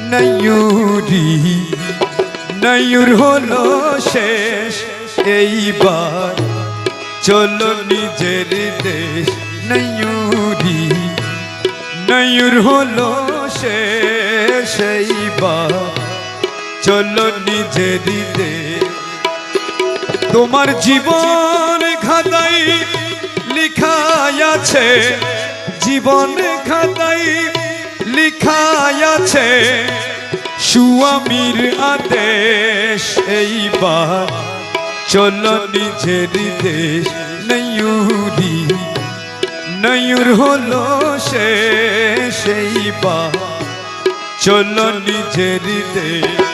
নয়ুরি নয়ুর হলো শেষ এইবার চলো নিজের দেশ নয়ুরি নয়ুর হলো শেষ এইবার চলো নিজের দেশ তোমার জীবন খাতায় লিখা আছে জীবন খাতায় লিখা আছে স্বামীর আদেশ এইবার চলো নিজের দেশ নয়ুরি নয়ুর হলো শেষ এইবার চলো নিজের দেশ